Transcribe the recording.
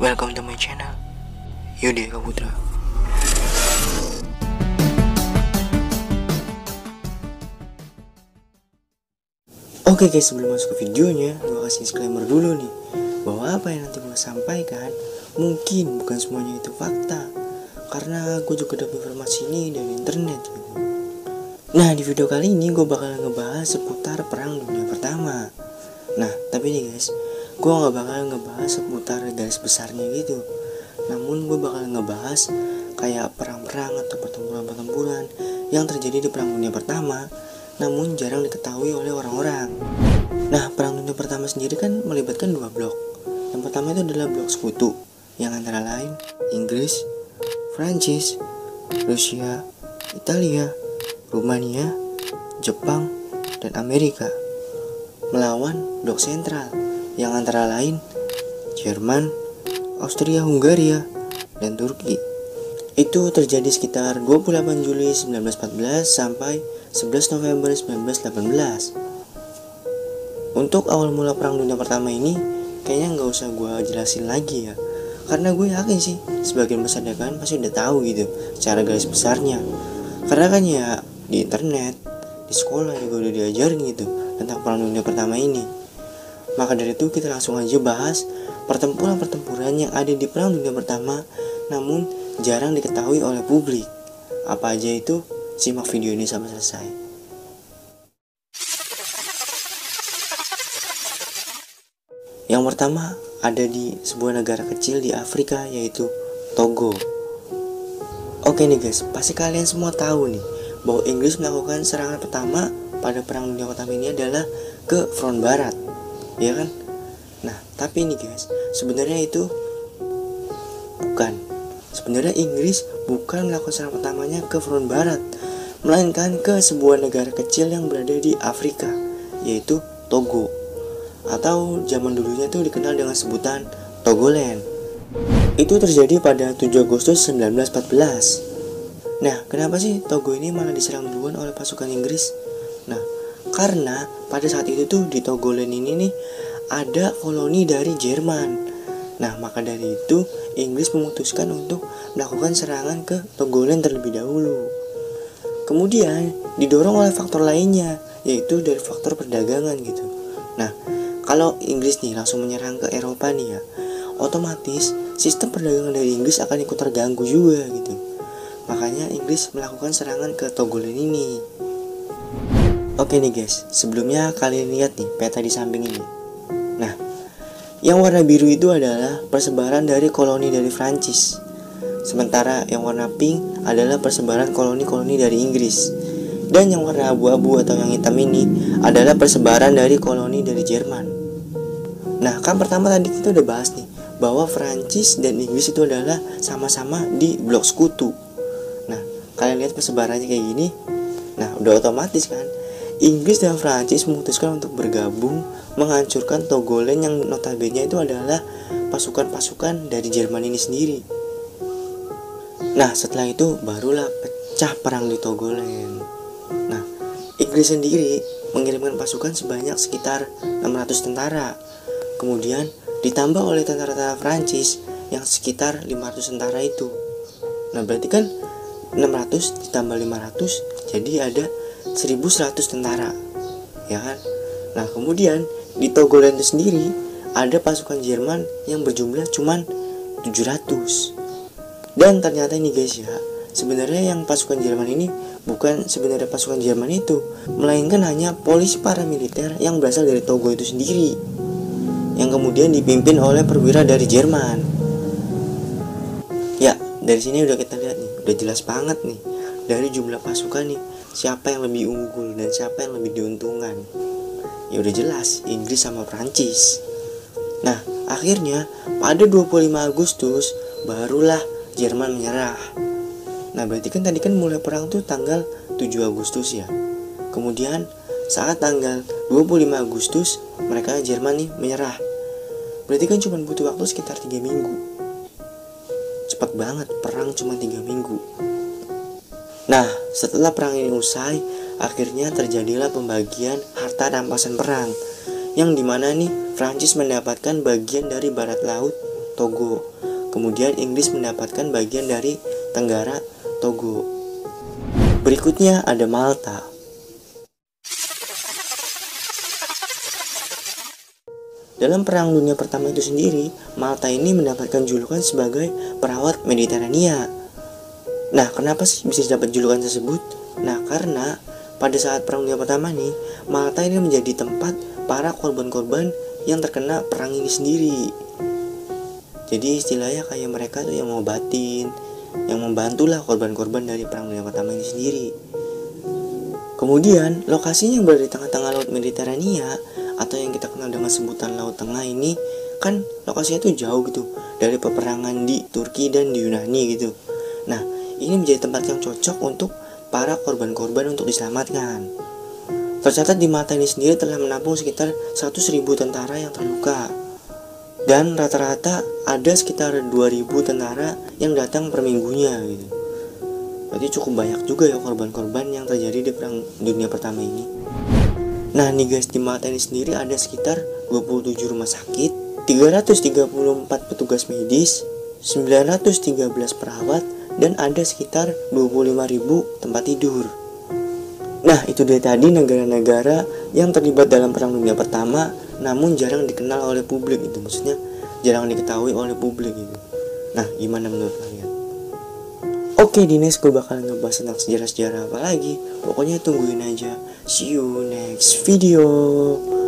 Welcome to my channel, Yudi Eka Putra. Oke guys, sebelum masuk ke videonya, gue kasih disclaimer dulu nih, bahwa apa yang nanti gue sampaikan mungkin bukan semuanya itu fakta, karena gue juga dapat informasi ini dari internet gitu. Nah, di video kali ini gue bakal ngebahas seputar Perang Dunia Pertama. Nah, tapi nih guys, gue gak bakal ngebahas seputar garis besarnya gitu, namun gue bakal ngebahas kayak perang-perang atau pertempuran-pertempuran yang terjadi di Perang Dunia Pertama, namun jarang diketahui oleh orang-orang. Nah, Perang Dunia Pertama sendiri kan melibatkan dua blok. Yang pertama itu adalah blok sekutu, yang antara lain Inggris, Prancis, Rusia, Italia, Rumania, Jepang, dan Amerika, melawan blok sentral yang antara lain Jerman, Austria-Hungaria, dan Turki. Itu terjadi sekitar 28 Juli 1914 sampai 11 November 1918. Untuk awal mula Perang Dunia Pertama ini kayaknya nggak usah gue jelasin lagi ya, karena gue yakin sih sebagian besar dari kalian pasti udah tahu gitu secara garis besarnya, karena kan ya di internet, di sekolah juga udah diajarin gitu tentang Perang Dunia Pertama ini. Maka dari itu kita langsung aja bahas pertempuran-pertempuran yang ada di Perang Dunia Pertama namun jarang diketahui oleh publik. Apa aja itu? Simak video ini sampai selesai. Yang pertama ada di sebuah negara kecil di Afrika, yaitu Togo. Oke nih guys, pasti kalian semua tahu nih bahwa Inggris melakukan serangan pertama pada Perang Dunia Pertama ini adalah ke front barat, ya kan? Nah, tapi nih guys, sebenarnya itu bukan. Sebenarnya Inggris bukan melakukan serangan pertamanya ke front barat, melainkan ke sebuah negara kecil yang berada di Afrika, yaitu Togo, atau zaman dulunya itu dikenal dengan sebutan Togoland. Itu terjadi pada 7 Agustus 1914. Nah, kenapa sih Togo ini malah diserang duluan oleh pasukan Inggris? Nah, karena pada saat itu tuh di Togoland ini nih ada koloni dari Jerman. Nah, maka dari itu Inggris memutuskan untuk melakukan serangan ke Togoland terlebih dahulu. Kemudian didorong oleh faktor lainnya, yaitu dari faktor perdagangan gitu. Nah, kalau Inggris nih langsung menyerang ke Eropa nih ya, otomatis sistem perdagangan dari Inggris akan ikut terganggu juga gitu. Makanya Inggris melakukan serangan ke Togoland ini. Oke nih guys, sebelumnya kalian lihat nih peta di samping ini. Nah, yang warna biru itu adalah persebaran dari koloni dari Prancis. Sementara yang warna pink adalah persebaran koloni-koloni dari Inggris. Dan yang warna abu-abu atau yang hitam ini adalah persebaran dari koloni dari Jerman. Nah, kan pertama tadi kita udah bahas nih bahwa Prancis dan Inggris itu adalah sama-sama di blok sekutu. Nah, kalian lihat persebarannya kayak gini. Nah, udah otomatis kan Inggris dan Prancis memutuskan untuk bergabung menghancurkan Togoland yang notabene itu adalah pasukan-pasukan dari Jerman ini sendiri. Nah, setelah itu barulah pecah perang di Togoland. Nah, Inggris sendiri mengirimkan pasukan sebanyak sekitar 600 tentara. Kemudian ditambah oleh tentara-tentara Prancis yang sekitar 500 tentara itu. Nah, berarti kan 600 ditambah 500 jadi ada 1100 tentara, ya kan? Nah, kemudian di Togoland itu sendiri ada pasukan Jerman yang berjumlah cuman 700. Dan ternyata ini guys ya, sebenarnya yang pasukan Jerman ini bukan sebenarnya pasukan Jerman itu, melainkan hanya polisi paramiliter yang berasal dari Togo itu sendiri, yang kemudian dipimpin oleh perwira dari Jerman. Ya, dari sini udah kita lihat nih, udah jelas banget nih dari jumlah pasukan nih siapa yang lebih unggul dan siapa yang lebih diuntungkan. Ya udah jelas Inggris sama Prancis. Nah, akhirnya pada 25 Agustus barulah Jerman menyerah. Nah, berarti kan tadi kan mulai perang tuh tanggal 7 Agustus ya. Kemudian saat tanggal 25 Agustus mereka Jerman nih menyerah. Berarti kan cuma butuh waktu sekitar 3 minggu. Cepat banget, perang cuma 3 minggu. Nah, setelah perang ini usai, akhirnya terjadilah pembagian harta rampasan perang, yang dimana nih Prancis mendapatkan bagian dari barat laut Togo. Kemudian Inggris mendapatkan bagian dari Tenggara Togo. Berikutnya ada Malta. Dalam Perang Dunia Pertama itu sendiri, Malta ini mendapatkan julukan sebagai perawat Mediterania. Nah, kenapa sih bisa dapat julukan tersebut? Nah, karena pada saat Perang Dunia Pertama nih, Malta ini menjadi tempat para korban-korban yang terkena perang ini sendiri. Jadi istilahnya kayak mereka tuh yang ngobatin, yang membantulah korban-korban dari Perang Dunia Pertama ini sendiri. Kemudian lokasinya yang berada di tengah-tengah Laut Mediterania atau yang kita kenal dengan sebutan Laut Tengah ini kan lokasinya tuh jauh gitu dari peperangan di Turki dan di Yunani gitu. Nah, ini menjadi tempat yang cocok untuk para korban-korban untuk diselamatkan. Tercatat di Malta ini sendiri telah menampung sekitar 100.000 tentara yang terluka. Dan rata-rata ada sekitar 2.000 tentara yang datang per minggunya gitu. Berarti cukup banyak juga ya korban-korban yang terjadi di Perang Dunia Pertama ini. Nah nih guys, di Malta ini sendiri ada sekitar 27 rumah sakit, 334 petugas medis, 913 perawat, dan ada sekitar 25.000 tempat tidur. Nah itu dia tadi negara-negara yang terlibat dalam Perang Dunia Pertama namun jarang dikenal oleh publik gitu, maksudnya jarang diketahui oleh publik gitu. Nah gimana menurut kalian? Oke, di next gue bakal ngebahas tentang sejarah-sejarah apa lagi. Pokoknya tungguin aja. See you next video.